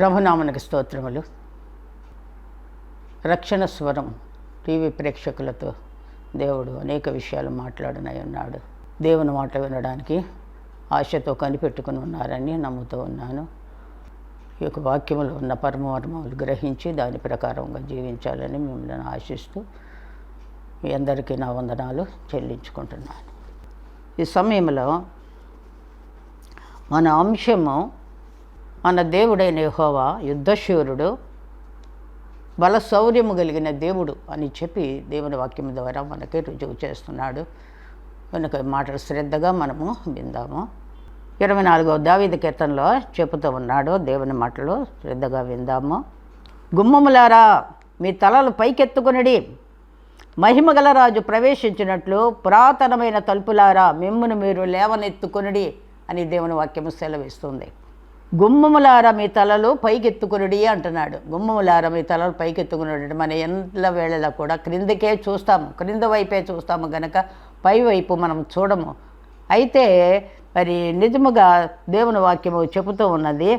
ప్రభునామనికి స్తోత్రములు. రక్షణ స్వరం టీవీ ప్రేక్షకులతో దేవుడు అనేక విషయాలు మాట్లాడనై ఉన్నాడు. దేవుని మాట వినడానికి ఆశతో కనిపెట్టుకుని ఉన్నారని నమ్ముతూ ఉన్నాను. ఈ యొక్క వాక్యములో ఉన్న పరమర్మములు గ్రహించి దాని ప్రకారంగా జీవించాలని మిమ్మల్ని ఆశిస్తూ మీ అందరికీ నా వందనాలు చెల్లించుకుంటున్నాను. ఈ సమయంలో మన అంశము మన దేవుడైన యెహోవా యుద్ధశూరుడు, బలశౌర్యము కలిగిన దేవుడు అని చెప్పి దేవుని వాక్యం ద్వారా మనకి రుజువు చేస్తున్నాడు. కనుక మాటలు శ్రద్ధగా మనము విందాము. 24వ దావీదు కీర్తనలో చెబుతూ ఉన్నాడు. దేవుని మాటలు శ్రద్ధగా విందాము. గుమ్మములారా మీ తలలు పైకెత్తుకొనిడి, మహిమగల రాజు ప్రవేశించినట్లు పురాతనమైన తలుపులారా మిమ్మును మీరు లేవనెత్తుకొనిడి అని దేవుని వాక్యము సెలవిస్తుంది. గుమ్మములార మీ తలలు పైకెత్తుకునుడి అంటున్నాడు. గుమ్మములార మీ తలలు పైకెత్తుకునుడి. మన ఎంతల వేళలా కూడా క్రిందకే చూస్తాము, క్రింద వైపే చూస్తాము గనక పై వైపు మనం చూడము. అయితే మరి నిజముగా దేవుని వాక్యము చెబుతూ ఉన్నది.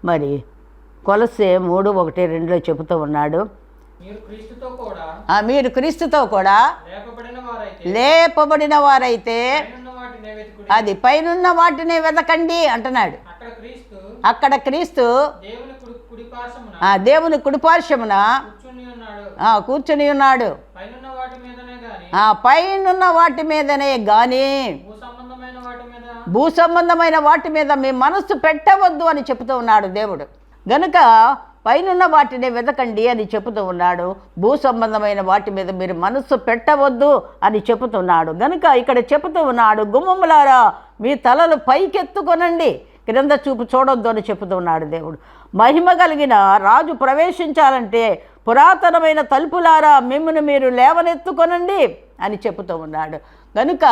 మరి కొలసే 3:1-2 చెబుతూ ఉన్నాడు, మీరు క్రీస్తుతో కూడా లేపబడిన వారైతే అది పైనున్న వాటిని వెతకండి అంటున్నాడు. అక్కడ క్రీస్తు దేవుని కుడిపార్శ్వమున కూర్చుని ఉన్నాడు. పైనున్న వాటి మీదనే గాని భూ సంబంధమైన వాటి మీద మీ మనస్సు పెట్టవద్దు అని చెబుతూ ఉన్నాడు దేవుడు. గనుక పైనున్న వాటిని వెతకండి అని చెబుతూ ఉన్నాడు. భూ సంబంధమైన వాటి మీద మీరు మనస్సు పెట్టవద్దు అని చెబుతున్నాడు. గనుక ఇక్కడ చెబుతూ ఉన్నాడు, గుమ్మములారా మీ తలలు పైకెత్తుకొనండి, క్రింద చూపు చూడొద్దు అని చెబుతూ ఉన్నాడు దేవుడు. మహిమ కలిగిన రాజు ప్రవేశించాలంటే పురాతనమైన తలుపులారా మిమ్మును మీరు లేవనెత్తుకొనండి అని చెబుతూ ఉన్నాడు. కనుక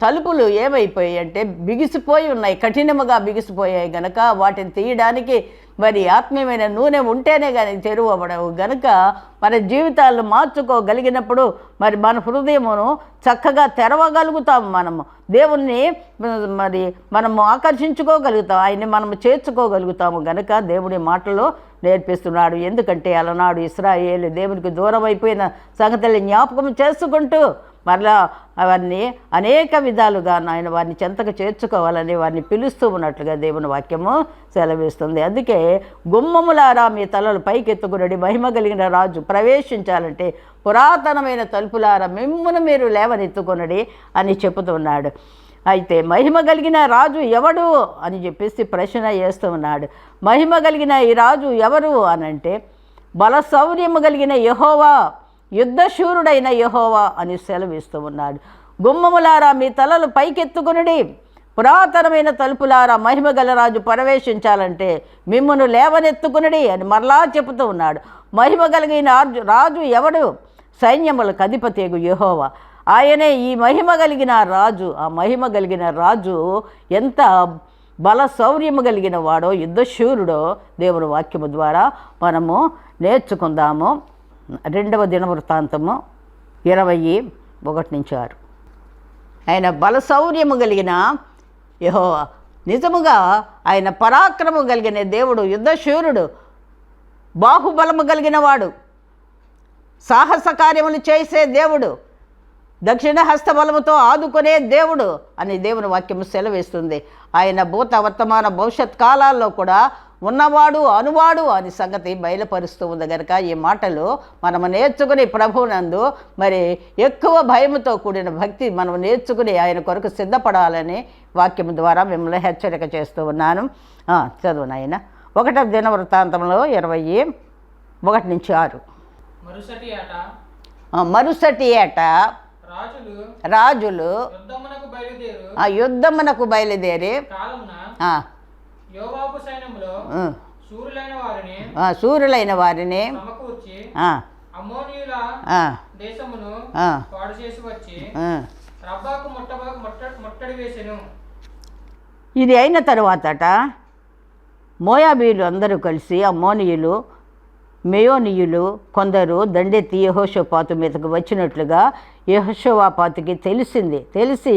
తలుపులు ఏమైపోయాయి అంటే బిగిసిపోయి ఉన్నాయి, కఠినముగా బిగిసిపోయాయి. గనక వాటిని తీయడానికి మరి ఆత్మీయమైన నూనె ఉంటేనే కానీ తెరువబడవు. గనుక మన జీవితాలను మార్చుకోగలిగినప్పుడు మరి మన హృదయమును చక్కగా తెరవగలుగుతాము. మనము దేవుణ్ణి మరి మనము ఆకర్షించుకోగలుగుతాం, ఆయన్ని మనము చేర్చుకోగలుగుతాము. గనుక దేవుడి మాటలు నేర్పిస్తున్నాడు. ఎందుకంటే అలనాడు ఇశ్రాయేలు దేవునికి దూరం అయిపోయిన సంగతుల్ని జ్ఞాపకం చేసుకుంటూ మరలా అవన్నీ అనేక విధాలుగా ఆయన వారిని చెంతకు చేర్చుకోవాలని వారిని పిలుస్తూ ఉన్నట్లుగా దేవుని వాక్యము సెలవిస్తుంది. అందుకే గుమ్మములారా మీ తలలు పైకెత్తుకునడి, మహిమ కలిగిన రాజు ప్రవేశించాలంటే పురాతనమైన తలుపులారా మిమ్మును మీరు లేవనెత్తుకొనడి అని చెబుతున్నాడు. అయితే మహిమ కలిగిన రాజు ఎవడు అని చెప్పేసి ప్రశ్న వేస్తూ ఉన్నాడు. మహిమ కలిగిన ఈ రాజు ఎవరు అనంటే బలశౌర్యము కలిగిన యెహోవా, యుద్ధశూరుడైన యెహోవా అని సెలవిస్తూ ఉన్నాడు. గుమ్మములారా మీ తలలు పైకెత్తుకునుడి, పురాతనమైన తలుపులారా మహిమ గల రాజు ప్రవేశించాలంటే మిమ్మును లేవనెత్తుకునుడి అని మరలా చెబుతూ ఉన్నాడు. మహిమ కలిగిన రాజు ఎవడు? సైన్యములకు అధిపతియగు యెహోవా, ఆయనే ఈ మహిమ కలిగిన రాజు. ఆ మహిమ కలిగిన రాజు ఎంత బలశౌర్యము కలిగిన వాడో, యుద్ధశూరుడో దేవుని వాక్యము ద్వారా మనము నేర్చుకుందాము. 2వ దినవృత్తాంతము 21-6. ఆయన బలశౌర్యము కలిగిన యెహోవా, నిజముగా ఆయన పరాక్రమం కలిగిన దేవుడు, యుద్ధశూరుడు, బాహుబలము కలిగిన వాడు, సాహస కార్యములు చేసే దేవుడు, దక్షిణ హస్తబలముతో ఆదుకునే దేవుడు అని దేవుని వాక్యము సెలవిస్తుంది. ఆయన భూత వర్తమాన భవిష్యత్ కాలాల్లో కూడా ఉన్నవాడు అనువాడు అని సంగతి బయలుపరుస్తూ ఉంది. కనుక ఈ మాటలు మనము నేర్చుకుని ప్రభువునందు మరి ఎక్కువ భయముతో కూడిన భక్తి మనం నేర్చుకుని ఆయన కొరకు సిద్ధపడాలని వాక్యం ద్వారా మిమ్మల్ని హెచ్చరిక చేస్తూ ఉన్నాను. చదువు నాయన. 1వ దినవృత్తాంతంలో 21-6. మరుసటి ఏట రాజులు యుద్ధమునకు బయలుదేరి శూరులైన వారిని ఇది అయిన తరువాతట మోయాబీలు అందరూ కలిసి అమ్మోనీయులు మెయోనీయులు కొందరు దండెత్తి యెహోషాపాతు మీదకు వచ్చినట్లుగా యెహోషాపాతుకి తెలిసి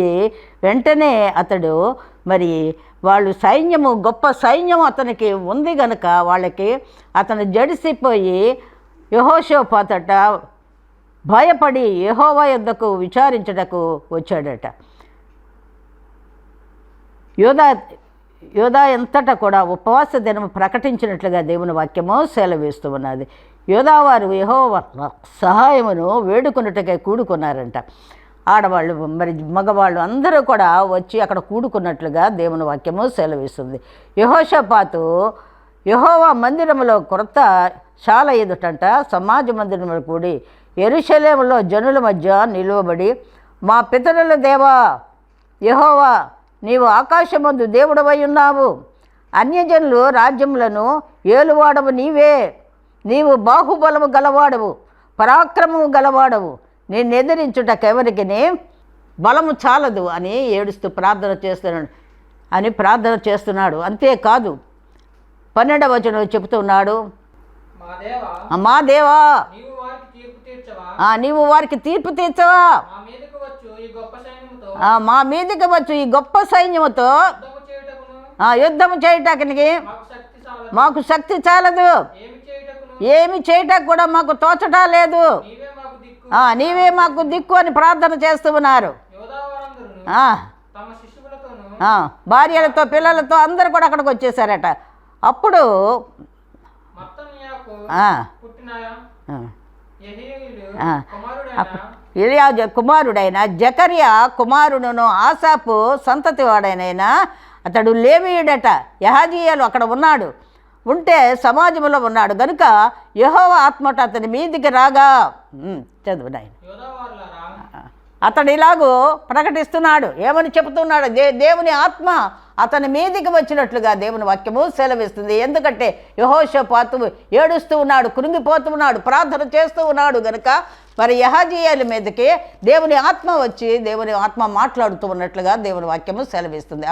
వెంటనే అతడు మరి వాళ్ళు సైన్యము, గొప్ప సైన్యం అతనికి ఉంది గనుక వాళ్ళకి అతను జడిసిపోయి యెహోషాపాతట భయపడి యెహోవా యొద్దకు విచారించుటకు వచ్చాడట. యోధా ఎంతటా కూడా ఉపవాస దినము ప్రకటించినట్లుగా దేవుని వాక్యము సెలవిస్తూ ఉన్నది. యోధావారు యెహోవా సహాయమును వేడుకొనుటకై కూడుకున్నారంట. ఆడవాళ్ళు మరి మగవాళ్ళు అందరూ కూడా వచ్చి అక్కడ కూడుకున్నట్లుగా దేవుని వాక్యము సెలవిస్తుంది. యెహోషాపాతు యెహోవా మందిరములో క్రొత్త శాల ఎదుటంట సమాజ మందిరములో కూడి యెరూషలేములో జనుల మధ్య నిలువబడి, మా పితరుల దేవా యెహోవా, నీవు ఆకాశమందు దేవుడవై ఉన్నావు, అన్యజనులు రాజ్యములను ఏలువాడవు నీవే, నీవు బాహుబలము గలవాడవు, పరాక్రమము గలవాడవు, నిన్నెదిరించుటకెవరికి బలము చాలదు అని ఏడుస్తూ ప్రార్థన చేస్తున్నాడు. అంతేకాదు 12వ వచనం చెబుతున్నాడు, మా దేవా నీవు వారికి తీర్పు తీర్చవా, మా మీదకి వచ్చు ఈ గొప్ప సైన్యముతో యుద్ధము చేయటానికి మాకు శక్తి చాలదు, ఏమి చేయటానికి కూడా మాకు తోచటా లేదు, నీవే మాకు దిక్కు అని ప్రార్థన చేస్తూ ఉన్నారు. భార్యలతో పిల్లలతో అందరు కూడా అక్కడికి వచ్చేసారట. అప్పుడు ఎలియాజు కుమారుడైన జకర్యా కుమారుడును ఆసాపు సంతతి వాడైన అతడు లేవీయుడట. యహాజీయాలు అక్కడ ఉన్నాడు, ఉంటే సమాజంలో ఉన్నాడు గనుక యెహోవా ఆత్మట అతని మీదికి రాగా చదువునాయన అతడు ఇలాగూ ప్రకటిస్తున్నాడు. ఏమని చెబుతున్నాడు? దేవుని ఆత్మ అతని మీదికి వచ్చినట్లుగా దేవుని వాక్యము సెలవిస్తుంది. ఎందుకంటే యెహోషాపాతు ఏడుస్తూ ఉన్నాడు, కృంగిపోతూ ఉన్నాడు, ప్రార్థన చేస్తూ ఉన్నాడు గనుక మరి యహాజీయాల మీదకి దేవుని ఆత్మ వచ్చి దేవుని ఆత్మ మాట్లాడుతూ ఉన్నట్లుగా దేవుని వాక్యము సెలవిస్తుంది.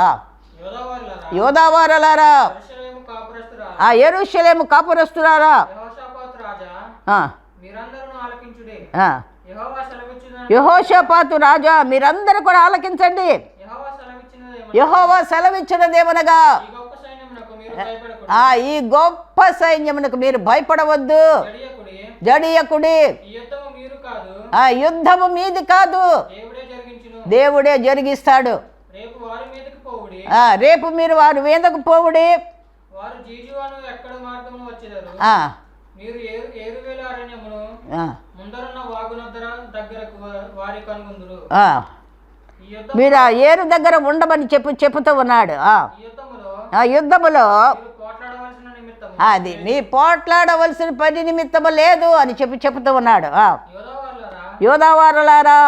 యోధావారలారా, యెరూషలేము కాపురస్తులారా, యెహోషాపాతు రాజా మీరందరూ కూడా ఆలకించండి. యెహోవా సెలవిచ్చినదేమనగా ఈ గొప్ప సైన్యమునకు మీరు భయపడవద్దు, జడియకుడి, యుద్ధము మీది కాదు, దేవుడే జరిగిస్తాడు. రేపు మీరు వారి మీదకు పోవుడి, మీరు ఆ ఏరు దగ్గర ఉండమని చెప్పుతూ ఉన్నాడు. యుద్ధములో అది మీ పోట్లాడవలసిన పని నిమిత్తము లేదు అని చెప్తూ ఉన్నాడు. యోధావారులారా,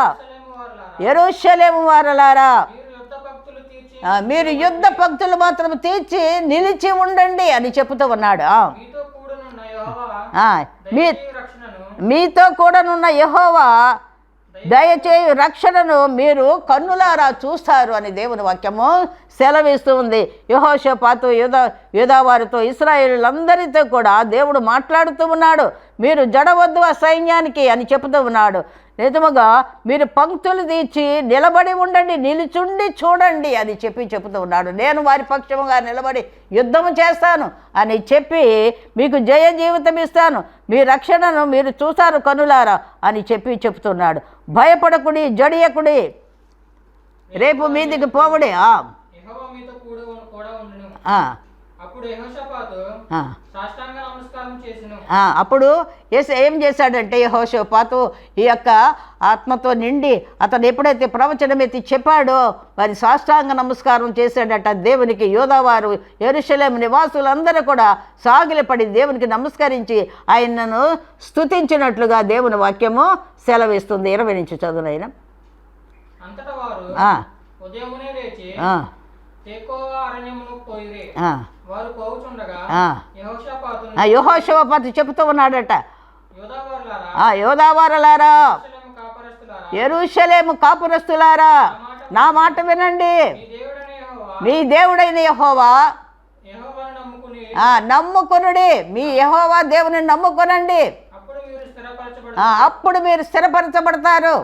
యెరూషలేము వారులారా, మీరు యుద్ధ భక్తులు మాత్రం తీర్చి నిలిచి ఉండండి అని చెప్తూ ఉన్నాడు. మీతో కూడానున్న యెహోవా దయచేయు రక్షణను మీరు కన్నులారా చూస్తారు అని దేవుని వాక్యము సెలవిస్తూ ఉంది. యెహోషాపాతు యోధావారితో ఇశ్రాయేలులందరితో కూడా దేవుడు మాట్లాడుతూ ఉన్నాడు. మీరు జడవద్దు ఆ సైన్యానికి అని చెప్తూ ఉన్నాడు. నిజముగా మీరు పంక్తులు తీర్చి నిలబడి ఉండండి, నిలుచుండి చూడండి అని చెప్తూ ఉన్నాడు. నేను వారి పక్షముగా నిలబడి యుద్ధము చేస్తాను అని చెప్పి మీకు జయ జీవితం ఇస్తాను, మీ రక్షణను మీరు చూస్తారు కనులారా అని చెప్తున్నాడు. భయపడకుడి, జడియకుడి, రేపు మీదికి పోవుడి. అప్పుడు ఏం చేశాడంటే యెహోషాపాతు ఈ యొక్క ఆత్మతో నిండి అతను ఎప్పుడైతే ప్రవచనం ఎత్తి చెప్పాడో మరి సాష్టాంగ నమస్కారం చేశాడట దేవునికి. యోధావారు యెరూషలేము నివాసులందరూ కూడా సాగిలపడి దేవునికి నమస్కరించి ఆయనను స్తుతించినట్లుగా దేవుని వాక్యము సెలవిస్తుంది. 20 నుంచి చదువునైనా. యెహోషాపాతు చెబుతూ ఉన్నాడట, యోధావారులారా, యెరూషలేము కాపురస్తులారా, నా మాట వినండి. మీ దేవుడైన యెహోవా నమ్ముకొనుడి, మీ యెహోవా దేవుని నమ్ముకొనండి, అప్పుడు మీరు స్థిరపరచబడతారు.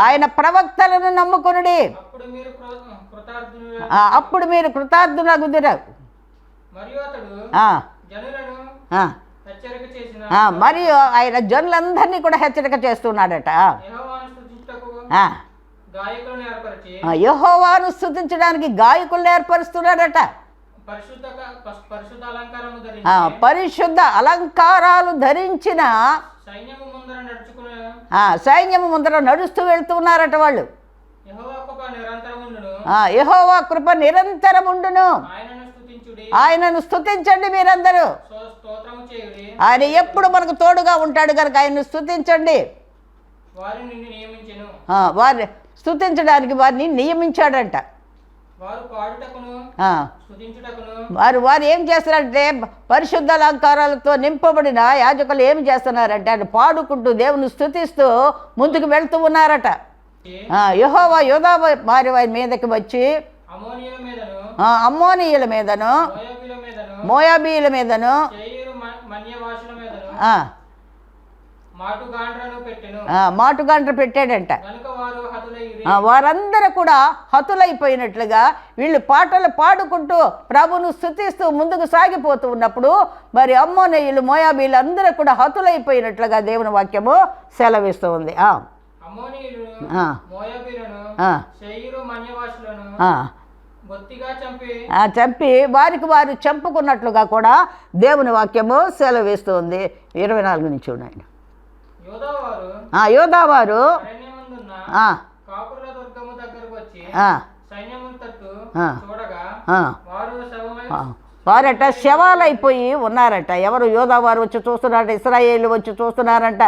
ఆయన ప్రవక్తలను నమ్ముకొనుడి, అప్పుడు మీరు కృతార్థులగుదురు. మరియు ఆయన జనులందరినీ కూడా హెచ్చరిక చేస్తున్నాడట. యెహోవాను స్తుతించడానికి గాయకులను ఏర్పరుస్తున్నాడట. పరిశుద్ధ అలంకారాలు ధరించిన సైన్యము ముందర నడుస్తూ వెళ్తున్నారట వాళ్ళు. యెహోవా కృప నిరంతరముండును, ఆయనను స్తుతించండి మీరందరూ. ఆయన ఎప్పుడు మనకు తోడుగా ఉంటాడు కనుక ఆయన్ని స్తుతించండి. వారిని స్తుతించడానికి వారిని నియమించాడంట. వారు ఏం చేస్తారంటే పరిశుద్ధ అలంకారాలతో నింపబడిన యాజకులు ఏం చేస్తున్నారంటే ఆయన పాడుకుంటూ దేవుని స్తుతిస్తూ ముందుకు వెళ్తూ ఉన్నారట. యెహోవా యోధా వారి మీదకి వచ్చి అమ్మోనీయుల మీదను మోయాబీల మీదను మాటుగాండ్ర పెట్టాడంట. వారందరూ కూడా హతులైపోయినట్లుగా వీళ్ళు పాటలు పాడుకుంటూ ప్రభును స్తుతిస్తూ ముందుకు సాగిపోతూ ఉన్నప్పుడు మరి అమ్మోనీయులు మోయాబీలు అందరూ కూడా హతులైపోయినట్లుగా దేవుని వాక్యము సెలవిస్తూ ఉంది. చంపి వారికి వారు చంపుకున్నట్లుగా కూడా దేవుని వాక్యము సెలవిస్తుంది. 24 నుంచి ఉన్నాయి. యోధావారు వారట శవాలైపోయి ఉన్నారట. ఎవరు? యోధావారు వచ్చి చూస్తున్నారట, ఇశ్రాయేలు వచ్చి చూస్తున్నారంట,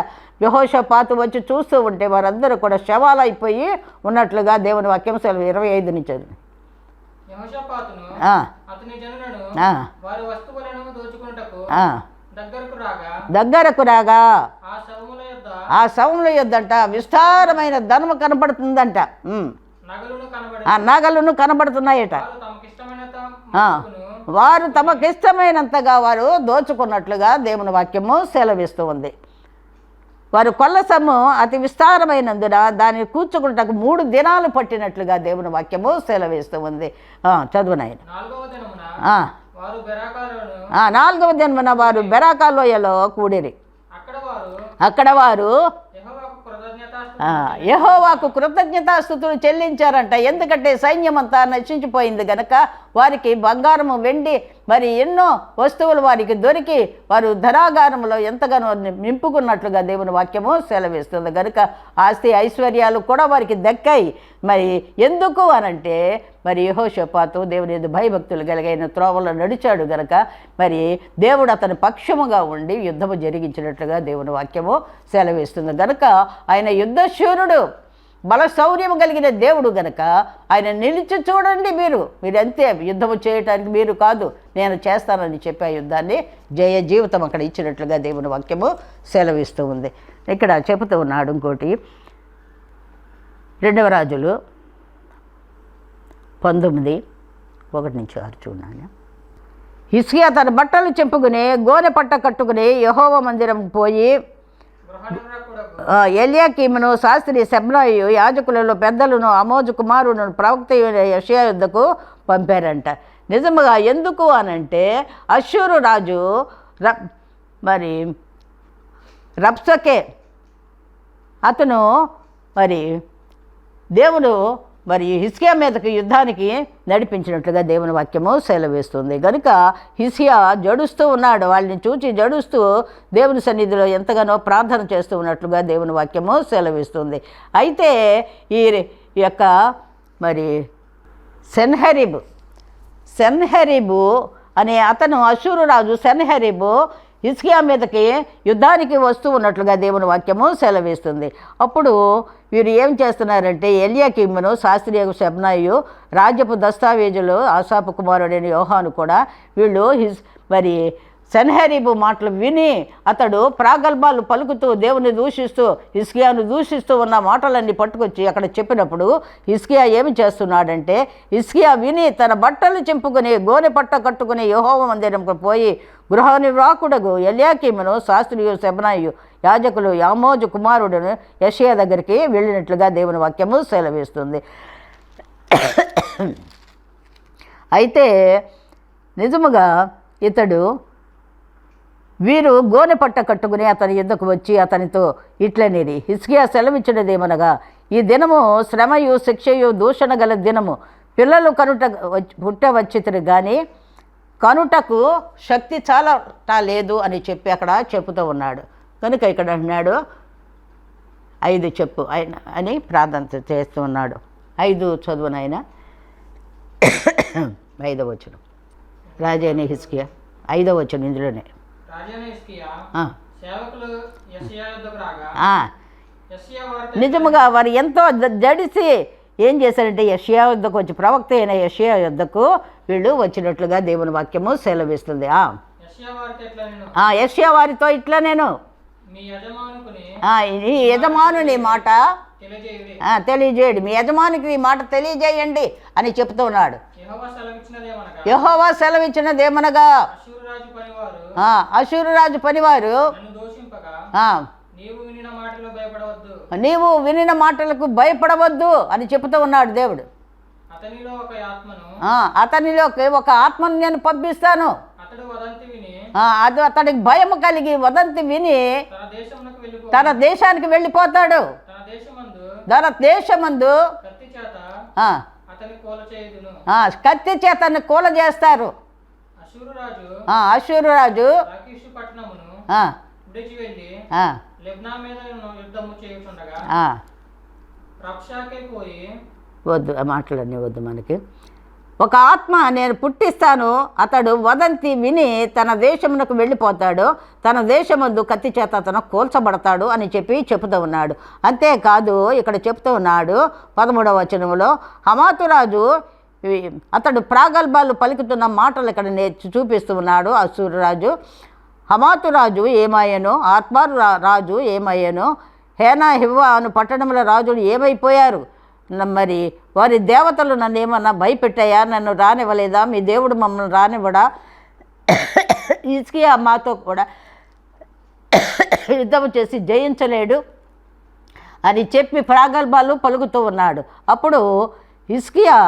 యెహోషాపాతు వచ్చి చూస్తూ ఉంటే వారందరూ కూడా శవాలైపోయి ఉన్నట్లుగా దేవుని వాక్యం సెలవు. 25 నుంచి దగ్గరకు రాగా ఆ శవముల యొద్దంట విస్తారమైన ధనము కనబడుతుందంట. నగలును కనబడుతున్నాయట. వారు తమకిష్టమైనంతగా వారు దోచుకున్నట్లుగా దేవుని వాక్యము సెలవిస్తూ ఉంది. వారు కొల్లసము అతి విస్తారమైనందున దాన్ని కూర్చుకుంటకు 3 దినాలు పట్టినట్లుగా దేవుని వాక్యము సెలవిస్తూ ఉంది. చదువునాయన. 4వ దినమున వారు బెరాకా లోయలో కూడిరి. అక్కడ వారు యెహోవాకు కృతజ్ఞతాస్తుతులు చెల్లించారంట. ఎందుకంటే సైన్యం అంతా నశించిపోయింది గనక వారికి బంగారము, వెండి, మరి ఎన్నో వస్తువులు వారికి దొరికి వారు ధనాగారంలో ఎంతగానో నింపుకున్నట్లుగా దేవుని వాక్యము సెలవిస్తుంది. కనుక ఆస్తి ఐశ్వర్యాలు కూడా వారికి దక్కాయి. మరి ఎందుకు అనంటే మరి యెహోషాపాతు దేవుని యందు భయభక్తులు కలిగిన త్రోవలో నడిచాడు గనక మరి దేవుడు అతని పక్షముగా ఉండి యుద్ధము జరిగించినట్లుగా దేవుని వాక్యము సెలవిస్తుంది. గనక ఆయన యుద్ధశూరుడు, బలశౌర్యము కలిగిన దేవుడు గనక ఆయన నిలిచి చూడండి. మీరు అంతే, యుద్ధము చేయటానికి మీరు కాదు, నేను చేస్తానని చెప్పి ఆ యుద్ధాన్ని జయ జీవితం అక్కడ ఇచ్చినట్లుగా దేవుని వాక్యము సెలవిస్తూ ఉంది. ఇక్కడ చెబుతూ ఉన్నాడు ఇంకోటి, 2వ రాజులు 19:1-6 చూడండి. హిజ్కియా తన బట్టలు చెంపుకుని గోనె పట్ట కట్టుకుని యెహోవా మందిరం పోయి ఎల్యాకీమును శాస్త్రి షెబ్నాయు యాజకులలో పెద్దలను ఆమోజు కుమారును ప్రవక్త యెషయా యుద్ధకు పంపారంట. నిజముగా ఎందుకు అనంటే అష్షూరు రాజు మరి రబ్షకే అతను మరి దేవుడు మరి హిజ్కియా మీదకి యుద్ధానికి నడిపించినట్లుగా దేవుని వాక్యము సెలవిస్తుంది. కనుక హిజ్కియా జడుస్తూ ఉన్నాడు. వాళ్ళని చూచి జడుస్తూ దేవుని సన్నిధిలో ఎంతగానో ప్రార్థన చేస్తూ ఉన్నట్లుగా దేవుని వాక్యము సెలవిస్తుంది. అయితే ఈ యొక్క మరి సెన్హెరీబు అనే అతను అష్షూరు రాజు సెన్హెరీబు హిజ్కియా మీదకి యుద్ధానికి వస్తూ ఉన్నట్లుగా దేవుని వాక్యము సెలవిస్తుంది. అప్పుడు వీరు ఏం చేస్తున్నారంటే ఎల్యాకీమును శాస్త్రియకు షెబ్నాయు రాజ్యపు దస్తావేజులు ఆసాపు కుమారుడైన యోహాను కూడా వీళ్ళు మరి సెన్హెరీబు మాటలు విని అతడు ప్రాగల్భాలు పలుకుతూ దేవుని దూషిస్తూ హిజ్కియాను దూషిస్తూ ఉన్న మాటలన్నీ పట్టుకొచ్చి అక్కడ చెప్పినప్పుడు హిజ్కియా ఏమి చేస్తున్నాడంటే, హిజ్కియా విని తన బట్టలు చింపుకొని గోనె పట్ట కట్టుకుని యెహోవా మందిరంకు పోయి గృహనిర్వాహకుడగు ఎల్యాకీమును శాస్త్రియు శెబనాయు యాజకులు యామోజు కుమారుడును యెషయా దగ్గరికి వెళ్ళినట్లుగా దేవుని వాక్యము సెలవిస్తుంది. అయితే నిజముగా ఇతడు వీరు గోనె పట్ట కట్టుకుని అతని యుద్ధకు వచ్చి అతనితో ఇట్లనేది, హిజ్కియా సెలవిచ్చినదేమనగా, ఈ దినము శ్రమయు శిక్షయు దూషణ గల దినము, పిల్లలు పుట్టవచ్చితురు కానీ కనుటకు శక్తి చాలా లేదు అని చెప్పి అక్కడ చెప్పుతూ ఉన్నాడు. కనుక ఇక్కడ అంటున్నాడు 5 చెప్పు ఆయన అని ప్రార్థన చేస్తూ ఉన్నాడు. 5 చదువునైనా 5వ వచనం. రాజైన హిజ్కియా 5వ వచనం ఇందులోనే. నిజముగా వారు ఎంతో జడిసి ఏం చేశారంటే యెషయా యుద్ధకు వచ్చి, ప్రవక్త అయిన యెషయా యుద్ధకు వీళ్ళు వచ్చినట్లుగా దేవుని వాక్యము సెలవిస్తుంది. యెషయా వారితో ఇట్లా నేను ఈ యజమానుని మాట తెలియజేయండి, మీ యజమానికి ఈ మాట తెలియజేయండి అని చెప్తూ ఉన్నాడు. యెహోవా సెలవిచ్చినదేమనగా, అషూరు రాజు పనివారు నీవు వినిన మాటలకు భయపడవద్దు అని చెప్తూ ఉన్నాడు దేవుడు. అతనిలోకి ఒక ఆత్మను నేను పంపిస్తాను, అది అతడికి భయం కలిగి వదంతి విని తన దేశానికి వెళ్ళిపోతాడు. తన దేశమందు కత్తి చేతను కూల చేస్తారు. అషూరు రాజు వద్దు మాటలన్నీ వద్దు మనకి. ఒక ఆత్మ నేను పుట్టిస్తాను, అతడు వదంతి విని తన దేశమునకు వెళ్ళిపోతాడు, తన దేశమందు కత్తి చేత అతను కూల్చబడతాడు అని చెప్పి చెప్తూ ఉన్నాడు. అంతేకాదు ఇక్కడ చెప్తూ ఉన్నాడు 13వ వచనంలో, హమాతు రాజు అతడు ప్రాగల్భాలు పలుకుతున్న మాటలు ఇక్కడ చూపిస్తూ ఉన్నాడు. అషూరు రాజు హమాతు రాజు ఏమయ్యను, ఆత్మారు రాజు ఏమయ్యను, హేనా హివ్వా అను పట్టణంలో రాజులు ఏమైపోయారు, మరి వారి దేవతలు నన్ను ఏమన్నా భయపెట్టాయా, నన్ను రానివ్వలేదా, మీ దేవుడు మమ్మల్ని రానివ్వడా, హిజ్కియా మాతో కూడా యుద్ధం చేసి జయించలేడు అని చెప్పి ప్రాగల్భాలు పలుకుతూ ఉన్నాడు. అప్పుడు హిజ్కియా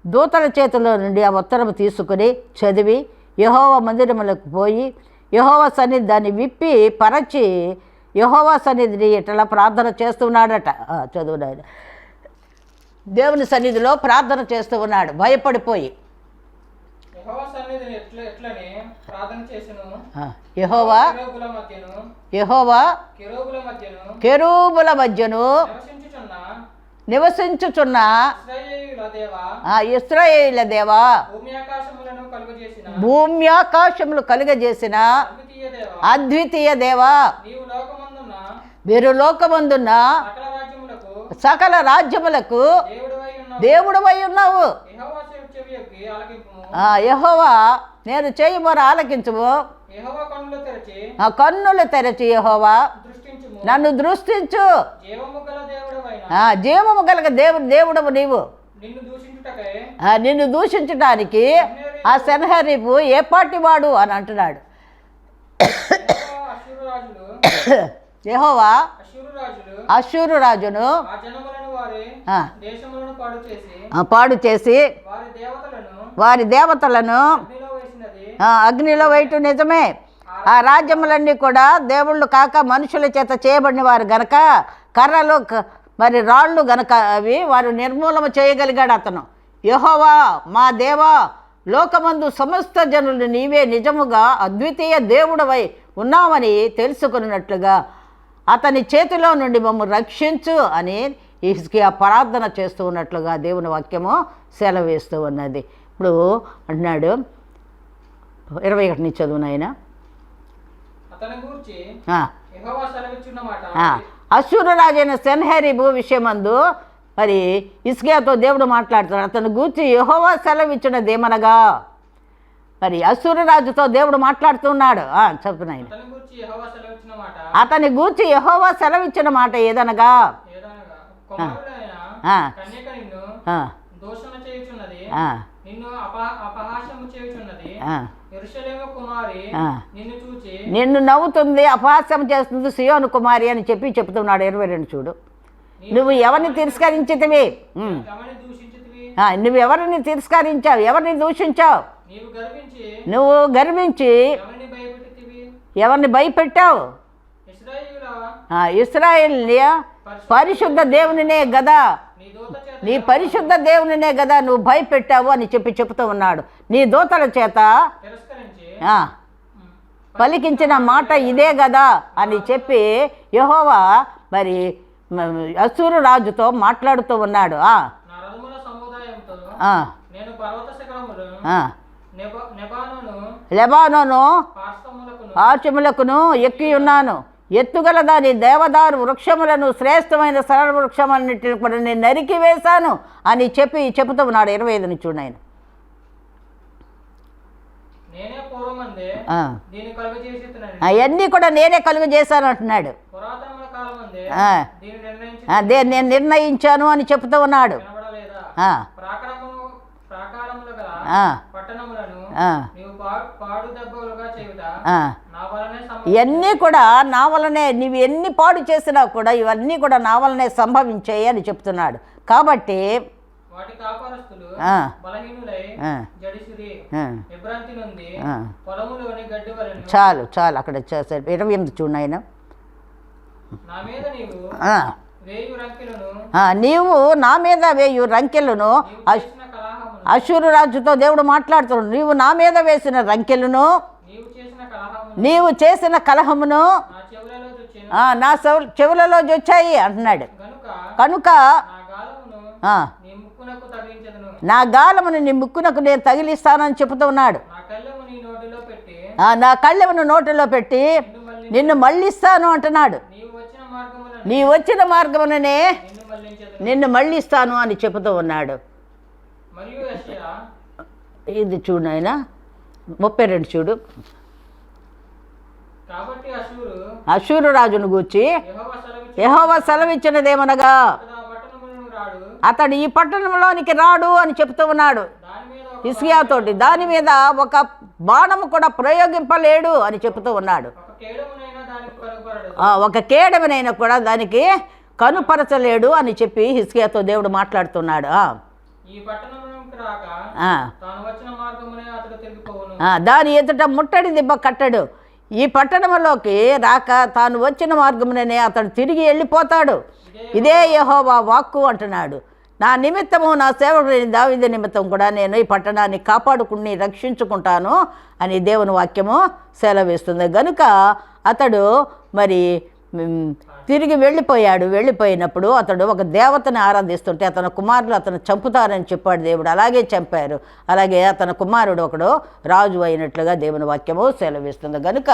దూతల చేతిలో నుండి ఆ ఉత్తరం తీసుకుని చదివి యెహోవా మందిరములకు పోయి యెహోవా సన్నిధి దాన్ని విప్పి పరచి యెహోవా సన్నిధిని ఇట్లా ప్రార్థన చేస్తున్నాడట. చదువునాడు దేవుని సన్నిధిలో ప్రార్థన చేస్తూ ఉన్నాడు భయపడిపోయి. యెహోవా కెరూబుల మధ్యను నివసించుచున్న ఇశ్రాయేలు దేవా, భూమి ఆకాశములు కలుగజేసిన అద్వితీయ దేవా, మీరు లోకమందున్న సకల రాజ్యములకు దేవుడవై ఉన్నావు. యెహోవా నేను చేయమని ఆలకించుము, కన్నులు తెరచి యెహోవా నన్ను దృష్టించు. జీవము గల దేవుడవు నీవు, నిన్ను దూషించడానికి ఆ సెన్హెరీబు ఏ పార్టీ వాడు అని అంటున్నాడు. యెహోవా అషూరు రాజును పాడు చేసి వారి దేవతలను అగ్నిలో వేయటం నిజమే. ఆ రాజ్యములన్నీ కూడా దేవుళ్ళు కాక మనుషుల చేత చేయబడిన వారు గనక, కర్రలు మరి రాళ్ళు గనక అవి వారు నిర్మూలన చేయగలిగాడు అతను. యెహోవా మా దేవా, లోకమందు సమస్త జనులు నీవే నిజముగా అద్వితీయ దేవుడవై ఉన్నామని తెలుసుకున్నట్లుగా అతని చేతిలో నుండి మమ్మల్ని రక్షించు అని హిజ్కియా ప్రార్థన చేస్తూ ఉన్నట్లుగా దేవుని వాక్యము సెలవేస్తూ ఉన్నది. ఇప్పుడు అంటున్నాడు 21 చదువునైనా, అషూరు రాజైన సెన్హెరీబు విషయమందు మరి హిజ్కియాతో దేవుడు మాట్లాడుతున్నాడు. అతను గూర్చి యెహోవా సెలవిచ్చినదేమనగా, మరి అసురు రాజుతో దేవుడు మాట్లాడుతున్నాడు. చెప్తున్నాయి, అతని గూర్చి యెహోవా సెలవిచ్చిన మాట ఏదనగా, నిన్ను నవ్వుతుంది, అపహాస్యం చేస్తుంది సియోను కుమారి అని చెప్తున్నాడు. 22 చూడు, నువ్వు ఎవరిని తిరస్కరించితివి, నువ్వు ఎవరిని తిరస్కరించావు, ఎవరిని దూషించావు, నువ్వు గర్వించి ఎవరిని భయపెట్టావు, ఇశ్రాయేలు పరిశుద్ధ దేవునినే గదా, నీ పరిశుద్ధ దేవునినే గదా నువ్వు భయపెట్టావు అని చెప్తూ ఉన్నాడు. నీ దూతల చేత పలికించిన మాట ఇదే గదా అని చెప్పి యెహోవా మరి అసూరు రాజుతో మాట్లాడుతూ ఉన్నాడు. లెబానోను పార్శ్వములకును ఎక్కి ఉన్నాను, ఎత్తుగల దాని దేవదారు వృక్షములను శ్రేష్టమైన సరళ వృక్షములన్నిటిని కూడా నేను నరికి వేశాను అని చెప్తూ ఉన్నాడు. 25 చూడండి ఆయన. అవన్నీ కూడా నేనే కలుగ చేశాను అంటున్నాడు. నేను నిర్ణయించాను అని చెప్తూ ఉన్నాడు. ఇవన్నీ కూడా నా వలనే, నీవు ఎన్ని పాడు చేసినా కూడా ఇవన్నీ కూడా నా వలనే సంభవించాయి అని చెప్తున్నాడు. కాబట్టి చాలు అక్కడ 28 చూడండి ఆయన. నీవు నా మీద వేయు రంకెలను, అష్షూరు రాజుతో దేవుడు మాట్లాడుతున్నాడు, నీవు నా మీద వేసిన రంకెలను, నీవు చేసిన కలహమును నా చెవులలో వచ్చాయి అంటున్నాడు. కనుక నా గాలమును నీ ముక్కునకు నేను తగిలిస్తానని చెబుతూ ఉన్నాడు. నా కళ్ళెమును నోటిలో పెట్టి నిన్ను మళ్ళిస్తాను అంటున్నాడు. నీ వచ్చిన మార్గముననే నిన్ను మళ్ళిస్తాను అని చెబుతూ ఉన్నాడు. ఇది చూడు ఆయన 32 చూడు. అష్షూరు రాజును గూర్చి యెహోవా సెలవిచ్చినదేమనగా, అతడు ఈ పట్టణంలోనికి రాడు అని చెప్తూ ఉన్నాడు హిజ్కియాతోటి. దాని మీద ఒక బాణము కూడా ప్రయోగింపలేడు అని చెప్తూ ఉన్నాడు. ఒక కేడమనైనా కూడా దానికి కనుపరచలేడు అని చెప్పి హిజ్కియాతో దేవుడు మాట్లాడుతున్నాడు. దాని ఎదుట ముట్టడి దిబ్బ కట్టడు, ఈ పట్టణంలోకి రాక తాను వచ్చిన మార్గముననే అతడు తిరిగి వెళ్ళిపోతాడు. ఇదే యెహోవా వాక్కు అంటున్నాడు. నా నిమిత్తము, నా సేవకుని దావీదు నిమిత్తం కూడా నేను ఈ పట్టణాన్ని కాపాడుకుని రక్షించుకుంటాను అని దేవుని వాక్యము సెలవిస్తుంది. గనుక అతడు మరి తిరిగి వెళ్ళిపోయినప్పుడు అతడు ఒక దేవతని ఆరాధిస్తుంటే అతని కుమారులు అతను చంపుతారని చెప్పాడు దేవుడు. అలాగే చంపారు. అలాగే అతని కుమారుడు ఒకడు రాజు అయినట్లుగా దేవుని వాక్యము సెలవిస్తుంది. కనుక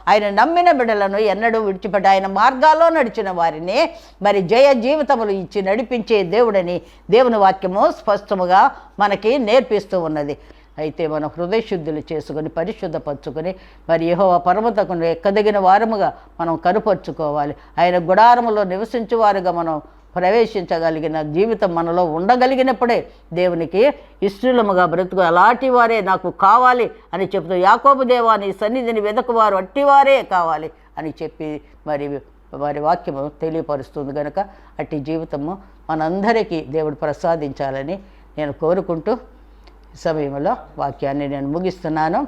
ఆయన నమ్మిన బిడ్డలను ఎన్నడూ విడిచిపెట్టి ఆయన మార్గాల్లో నడిచిన వారిని మరి జయ జీవితములు ఇచ్చి నడిపించే దేవుడని దేవుని వాక్యము స్పష్టముగా మనకి నేర్పిస్తూ ఉన్నది. అయితే మనం హృదయశుద్ధులు చేసుకొని పరిశుద్ధపరచుకొని మరి యెహోవా పరమతకును ఎక్కదగిన వారముగా మనం కనుపరుచుకోవాలి. ఆయన గుడారములో నివసించువారుగా మనం ప్రవేశించగలిగిన జీవితం మనలో ఉండగలిగినప్పుడే దేవునికి ఇష్టముగా బ్రతుకు. అలాంటి వారే నాకు కావాలి అని చెప్తూ యాకోబు దేవా నీ సన్నిధిని వెదకువారు అట్టివారే కావాలి అని చెప్పి మరి వారి వాక్యము తెలియపరుస్తుంది. కనుక అట్టి జీవితము మనందరికీ దేవుడు ప్రసాదించాలని నేను కోరుకుంటూ సమయంలో వాక్యాన్ని నేను ముగిస్తున్నాను.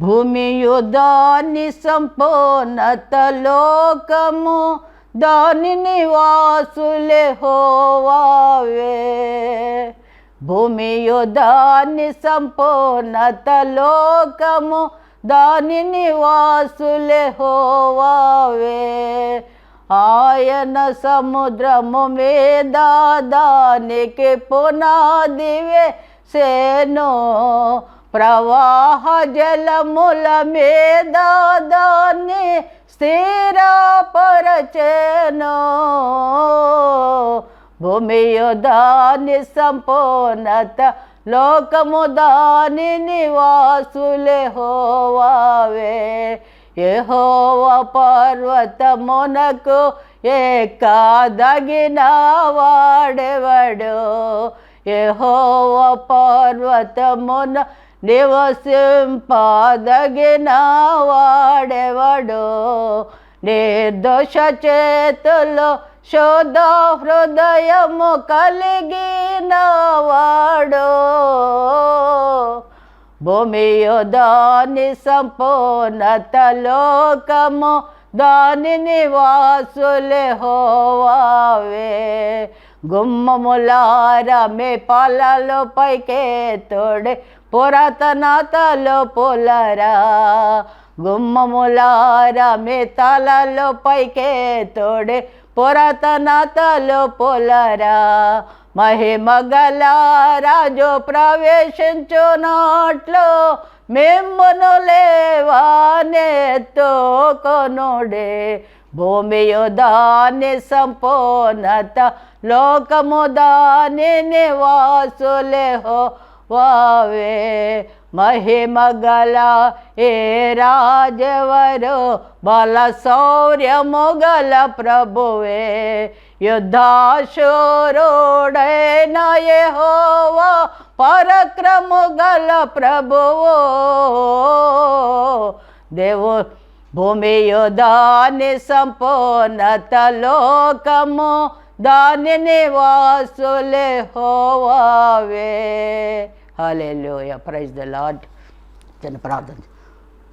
భూమియు దాని సంపూర్ణత లోకము దాని నివాసులే యెహోవావే. భూమియు దాని సంపూర్ణత లోకము దాని నివాసులే యెహోవావే. ఆయన సముద్రము మీద దానికి పునాదివే సేనో ప్రవాహ జలముల మీద దాన్ని స్థిరపరచెను. భూమియు దాని సంపూర్ణత లోకము దాని నివాసులే హోవావే. యెహోవా పర్వతమునకు ఎక్కదగిన వాడెవడు? యెహోవా పర్వతమున నివసింపదగిన వాడెవడు? నిర్దోష చేతులు శుద్ధ హృదయము కలిగిన వాడు. భూమియు దాని సంపూర్ణత, లోకము దాని నివాసులే హోవావే. గుమ్మములారా మీ పాలలో పైకెత్తుడి, పురాతన తలుపులరా. గుమ్మములారా మీ తలలో పైకెత్తుడి, పురాతన తలుపులరా. మహిమ గల రాజు ప్రవేశించునట్లు మిమ్మును లేవనెత్తుకొనుడి. భూమియు దాని సంపూర్ణత, లోకము దాని నివాసులే హోవావే. మహిమ గల ఏ రాజెవరు? బల శౌర్యము గల ప్రభువే. యుద్ధాశూరుడైన యెహోవా పరక్రము గల ప్రభువు. దేవు భూమియు దాని సంపూర్ణత, లోకము దాని నివాసులే హోవావే. హల్లెలూయా, ప్రైజ్ ద లార్డ్. జన ప్రార్థన.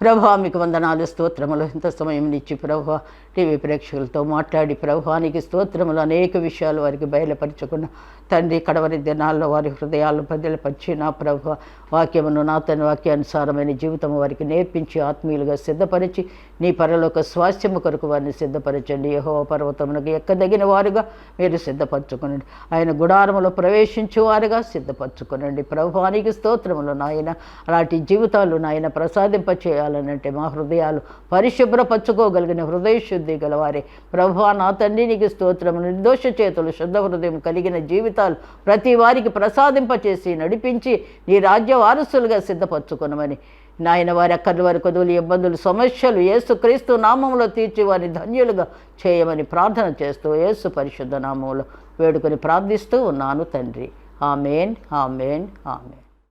ప్రభువా మీకు వందనాలు, స్తోత్రములు. ఇంత సమయం ఇచ్చి ప్రభువా టీవీ ప్రేక్షకులతో మాట్లాడి ప్రభువానికి స్తోత్రములు. అనేక విషయాలు వారికి బయలుపరచుకున్న తండ్రి, కడవరి దినాల్లో వారి హృదయాలను బదిలపరిచి నా ప్రభువ వాక్యమును నా తన వాక్యానుసారమైన జీవితం వారికి నేర్పించి ఆత్మీయులుగా సిద్ధపరిచి నీ పరలోక స్వాస్థ్యము కొరకు వారిని సిద్ధపరచండి. యెహోవా పర్వతమునకు ఎక్కదగిన వారుగా మీరు సిద్ధపరచుకునండి. ఆయన గుడారములో ప్రవేశించు వారుగా సిద్ధపరచుకునండి. ప్రభువానికి స్తోత్రములు నాయన. అలాంటి జీవితాలు నాయన ప్రసాదింప చేయాలనంటే మా హృదయాలు పరిశుభ్రపరచుకోగలిగిన హృదయ శుద్ధి గలవారే. ప్రభువా నా తండ్రి నీకు స్తోత్రము. నిర్దోష చేతులు శుద్ధ హృదయం కలిగిన జీవితాలు ప్రతి వారికి ప్రసాదింపచేసి నడిపించి నీ రాజ్య వారసులుగా సిద్ధపరచుకునమని నాయన వారి అక్కడి వారి కొదువులు ఇబ్బందులు సమస్యలు యేసుక్రీస్తు నామములో తీర్చి వారిని ధన్యులుగా చేయమని ప్రార్థన చేస్తూ యేసు పరిశుద్ధ నామములో వేడుకొని ప్రార్థిస్తూ ఉన్నాను తండ్రి. ఆమేన్, ఆమేన్, ఆమేన్.